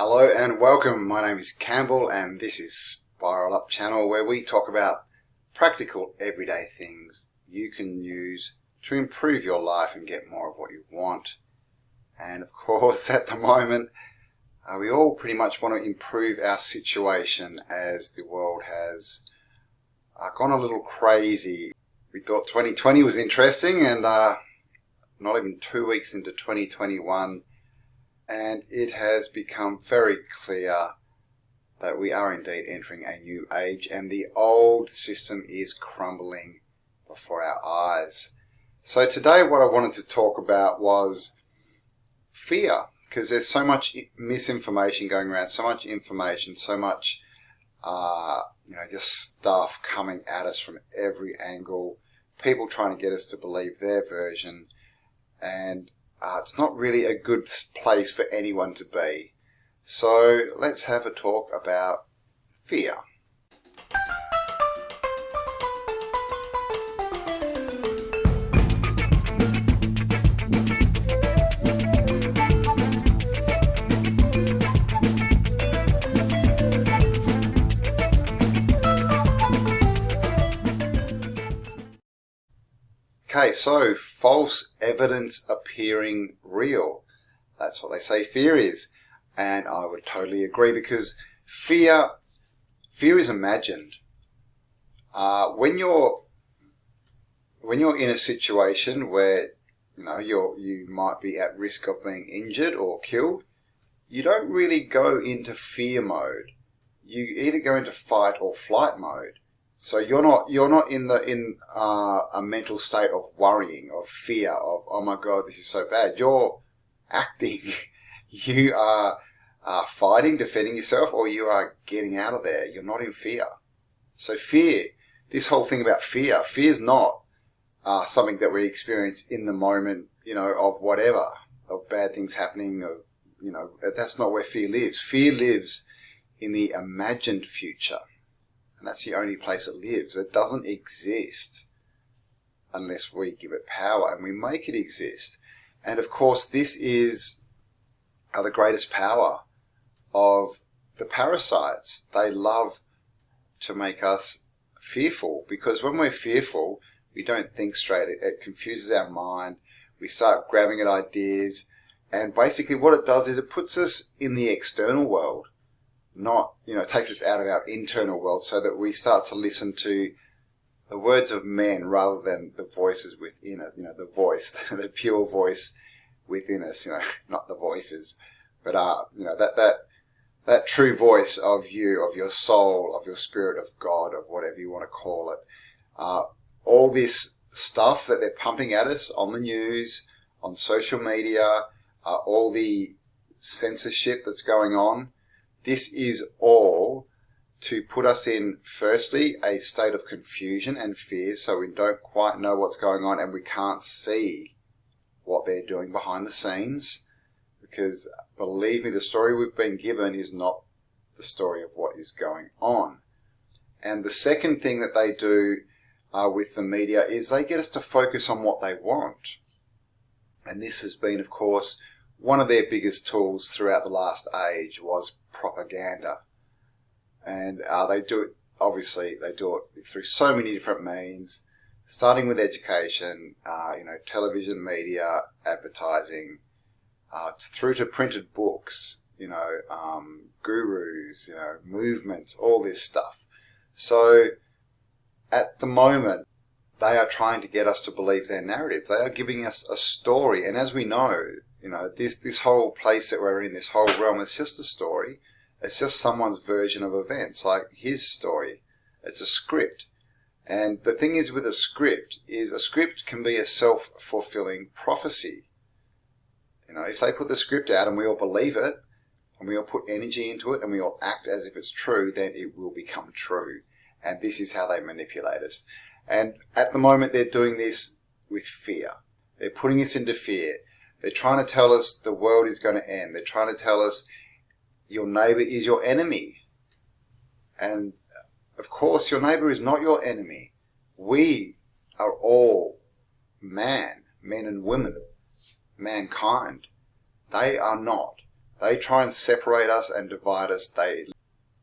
Hello and welcome. My name is Campbell and this is Spiral Up channel, where we talk about practical everyday things you can use to improve your life and get more of what you want. And of course at the moment we all pretty much want to improve our situation as the world has gone a little crazy. We thought 2020 was interesting and not even 2 weeks into 2021 and it has become very clear that we are indeed entering a new age and the old system is crumbling before our eyes. So today what I wanted to talk about was fear, because there's so much misinformation going around, so much information, so much just stuff coming at us from every angle, people trying to get us to believe their version, and it's not really a good place for anyone to be. So let's have a talk about fear. Okay, so false evidence appearing real. That's what they say fear is. And I would totally agree, because fear is imagined. When you're in a situation where you might be at risk of being injured or killed, you don't really go into fear mode. You either go into fight or flight mode. So you're not in a mental state of worrying, of fear, of oh my god, this is so bad. You're acting. You are fighting, defending yourself, or you are getting out of there. You're not in fear. So fear, this whole thing about fear is not something that we experience in the moment, of whatever, of bad things happening, that's not where fear lives. Fear lives in the imagined future. And that's the only place it lives. It doesn't exist unless we give it power and we make it exist. And of course, this is the greatest power of the parasites. They love to make us fearful, because when we're fearful, we don't think straight. It confuses our mind. We start grabbing at ideas. And basically what it does is it puts us in the external world. It takes us out of our internal world, so that we start to listen to the words of men rather than the voices within us, the voice, the pure voice within us, not the voices, but, that true voice of you, of your soul, of your spirit, of God, of whatever you want to call it. All this stuff that they're pumping at us on the news, on social media, all the censorship that's going on, this is all to put us in, firstly, a state of confusion and fear, so we don't quite know what's going on and we can't see what they're doing behind the scenes. Because, believe me, the story we've been given is not the story of what is going on. And the second thing that they do with the media is they get us to focus on what they want. And this has been, of course, one of their biggest tools throughout the last age was propaganda. And they do it, obviously, they do it through so many different means, starting with education, television, media, advertising, through to printed books, gurus, movements, all this stuff. So at the moment, they are trying to get us to believe their narrative. They are giving us a story. And as we know, this whole place that we're in, this whole realm, it's just a story. It's just someone's version of events, like his story. It's a script. And the thing is with a script can be a self-fulfilling prophecy. If they put the script out and we all believe it, and we all put energy into it, and we all act as if it's true, then it will become true. And this is how they manipulate us. And at the moment, they're doing this with fear. They're putting us into fear. They're trying to tell us the world is going to end. They're trying to tell us your neighbor is your enemy. And of course, your neighbor is not your enemy. We are all men and women, mankind. They are not. They try and separate us and divide us. They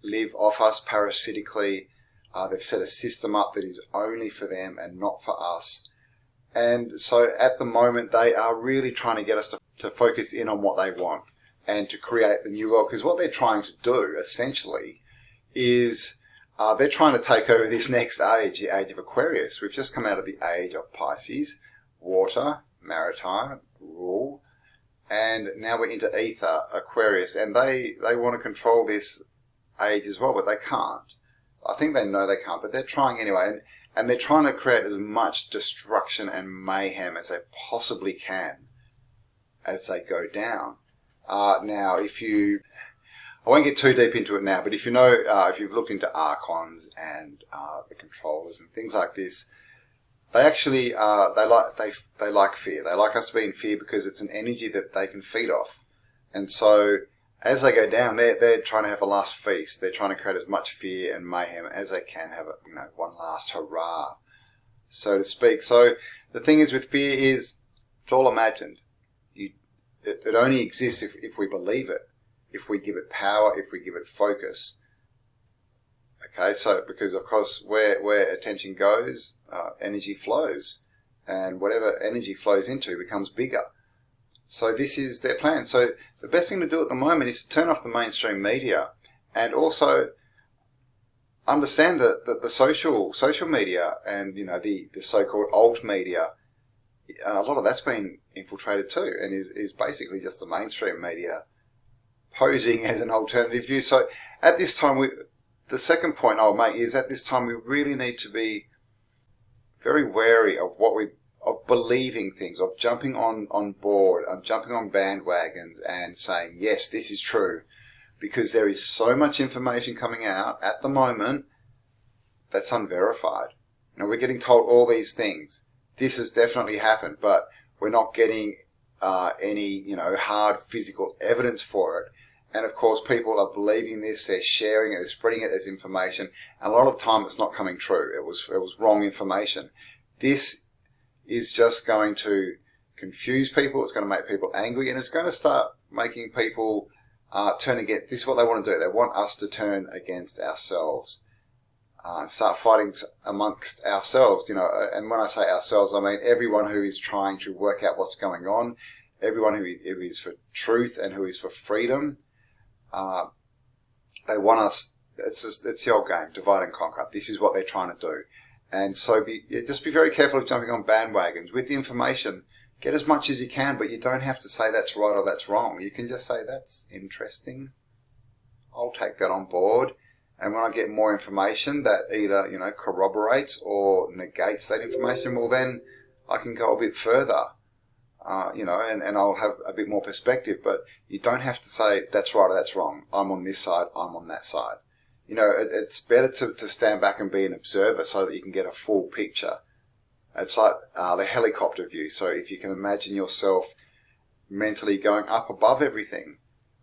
live off us parasitically. They've set a system up that is only for them and not for us. And so at the moment, they are really trying to get us to focus in on what they want and to create the new world. Because what they're trying to do, essentially, is they're trying to take over this next age, the age of Aquarius. We've just come out of the age of Pisces, water, maritime, rule, and now we're into ether, Aquarius. And they want to control this age as well, but they can't. I think they know they can't, but they're trying anyway. And they're trying to create as much destruction and mayhem as they possibly can as they go down. Now, I won't get too deep into it now, but if you know, if you've looked into archons and the controllers and things like this, they actually they like fear. They like us to be in fear because it's an energy that they can feed off. And so as they go down, they're trying to have a last feast. They're trying to create as much fear and mayhem as they can, have one last hurrah, so to speak. So the thing is with fear is it's all imagined. It only exists if we believe it, if we give it power, if we give it focus. Okay, so because of course where attention goes, energy flows, and whatever energy flows into becomes bigger. So this is their plan. So the best thing to do at the moment is to turn off the mainstream media, and also understand that the social media and the so-called alt media, a lot of that's been infiltrated too, and is basically just the mainstream media posing as an alternative view. So at this time, the second point I'll make is at this time we really need to be very wary of of believing things, of jumping on board, of jumping on bandwagons and saying, yes, this is true. Because there is so much information coming out at the moment that's unverified. We're getting told all these things. This has definitely happened, but we're not getting any, hard physical evidence for it. And of course, people are believing this, they're sharing it, they're spreading it as information. And a lot of the time it's not coming true. It was wrong information. This is just going to confuse people. It's going to make people angry, and it's going to start making people turn against. This is what they want to do. They want us to turn against ourselves and start fighting amongst ourselves. And when I say ourselves, I mean everyone who is trying to work out what's going on, everyone who is for truth and who is for freedom. They want us. It's the old game, divide and conquer. This is what they're trying to do. And so just be very careful of jumping on bandwagons. With the information, get as much as you can, but you don't have to say that's right or that's wrong. You can just say, that's interesting. I'll take that on board. And when I get more information that either, corroborates or negates that information, well, then I can go a bit further, and I'll have a bit more perspective. But you don't have to say that's right or that's wrong. I'm on this side, I'm on that side. It's better to stand back and be an observer so that you can get a full picture. It's like the helicopter view. So if you can imagine yourself mentally going up above everything,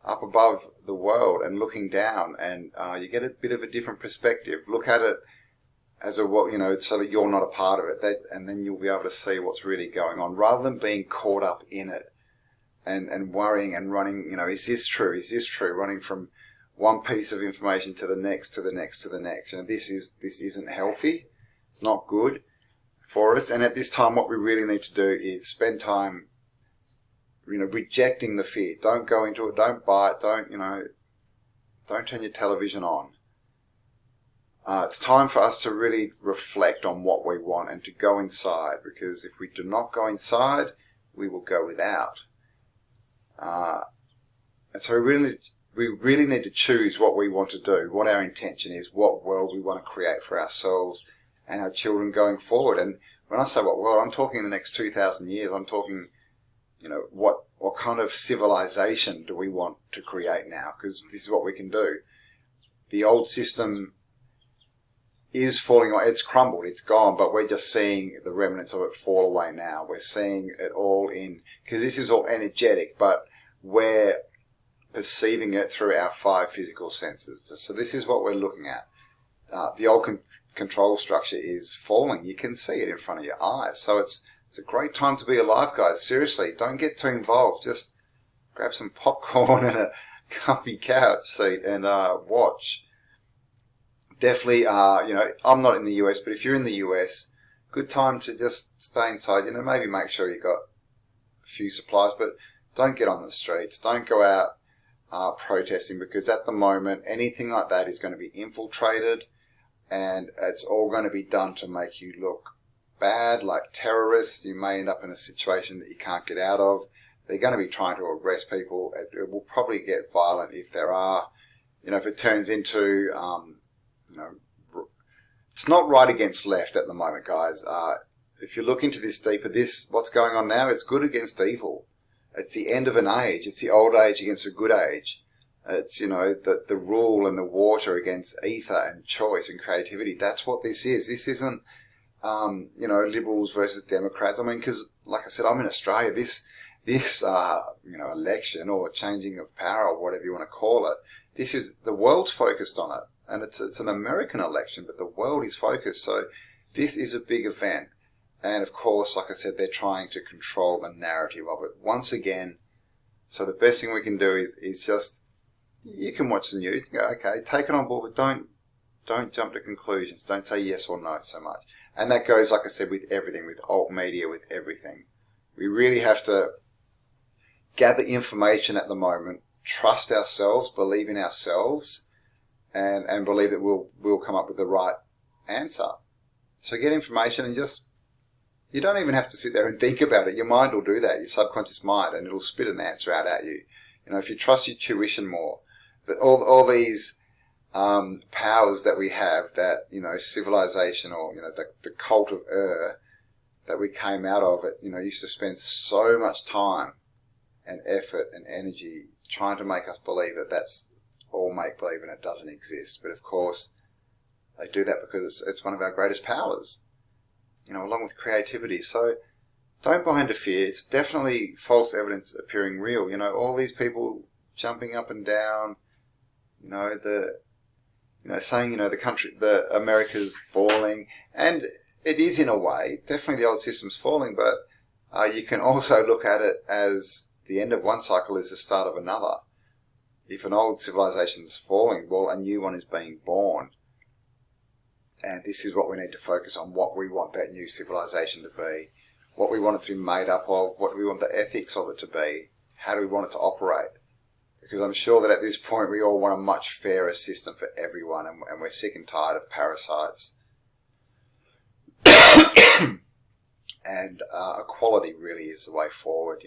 up above the world and looking down, and you get a bit of a different perspective. Look at it as so that you're not a part of it. And then you'll be able to see what's really going on rather than being caught up in it and worrying and running, is this true? Is this true? Running from one piece of information to the next, to the next, to the next. This isn't healthy. It's not good for us. And at this time, what we really need to do is spend time, rejecting the fear. Don't go into it. Don't buy it. Don't turn your television on. It's time for us to really reflect on what we want and to go inside, because if we do not go inside, we will go without. And so we really need to choose what we want to do, what our intention is, what world we want to create for ourselves and our children going forward. And when I say what world, I'm talking in the next 2,000 years. I'm talking, what kind of civilization do we want to create now? Because this is what we can do. The old system is falling away. It's crumbled. It's gone. But we're just seeing the remnants of it fall away now. We're seeing it all because this is all energetic, but we're perceiving it through our 5 physical senses. So this is what we're looking at. The old control structure is falling. You can see it in front of your eyes. So it's a great time to be alive, guys. Seriously, don't get too involved. Just grab some popcorn and comfy couch seat and watch. Definitely, I'm not in the US, but if you're in the US, good time to just stay inside. Maybe make sure you got a few supplies, but don't get on the streets. Don't go out protesting, because at the moment, anything like that is going to be infiltrated, and it's all going to be done to make you look bad, like terrorists. You may end up in a situation that you can't get out of. They're going to be trying to arrest people. It will probably get violent if there are, if it turns into, it's not right against left at the moment, guys. If you look into this deeper, what's going on now, it's good against evil. It's the end of an age. It's the old age against the good age. It's, the rule and the water against ether and choice and creativity. That's what this is. This isn't, liberals versus Democrats. I mean, because, like I said, I'm in Australia. This election or changing of power or whatever you want to call it, the world's focused on it. And it's an American election, but the world is focused. So this is a big event. And of course, like I said, they're trying to control the narrative of it once again. So the best thing we can do is just, you can watch the news and go, okay, take it on board, but don't jump to conclusions. Don't say yes or no so much. And that goes, like I said, with everything, with alt media, with everything. We really have to gather information at the moment, trust ourselves, believe in ourselves, and believe that we'll come up with the right answer. So get information and you don't even have to sit there and think about it. Your mind will do that, your subconscious mind, and it'll spit an answer out at you. If you trust your tuition more, that all these powers that we have, that, civilization or, the cult of that we came out of it, used to spend so much time and effort and energy trying to make us believe that that's all make-believe and it doesn't exist. But of course, they do that because it's one of our greatest powers, along with creativity. So don't buy into fear. It's definitely false evidence appearing real. All these people jumping up and down, saying, the America's falling. And it is in a way, definitely the old system's falling, but you can also look at it as the end of one cycle is the start of another. If an old civilization is falling, well, a new one is being born. And this is what we need to focus on, what we want that new civilization to be, what we want it to be made up of, what do we want the ethics of it to be, how do we want it to operate. Because I'm sure that at this point we all want a much fairer system for everyone, and we're sick and tired of parasites. And equality really is the way forward.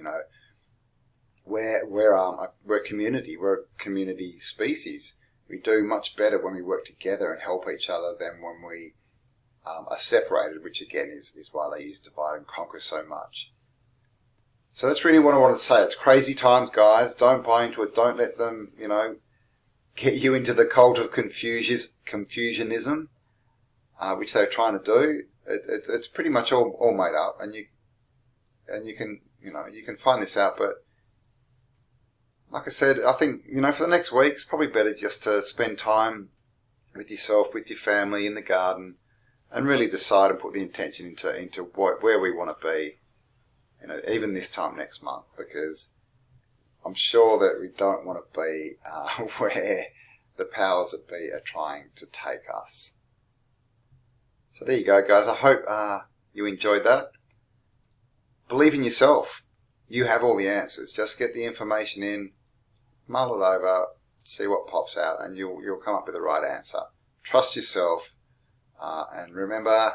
We're a community. We're a community species. We do much better when we work together and help each other than when we are separated, which again is why they use divide and conquer so much. So that's really what I wanted to say. It's crazy times, guys. Don't buy into it. Don't let them, get you into the cult of confusionism, which they're trying to do. It's pretty much all made up, and you can find this out. But like I said, I think, for the next week, it's probably better just to spend time with yourself, with your family, in the garden, and really decide and put the intention into where we want to be, even this time next month, because I'm sure that we don't want to be where the powers that be are trying to take us. So there you go, guys. I hope you enjoyed that. Believe in yourself. You have all the answers. Just get the information in, mull it over, see what pops out, and you'll come up with the right answer. Trust yourself, and remember,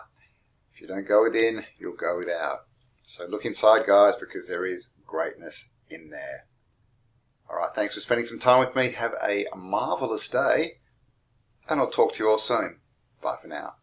if you don't go within, you'll go without. So look inside, guys, because there is greatness in there. All right, thanks for spending some time with me. Have a marvelous day, and I'll talk to you all soon. Bye for now.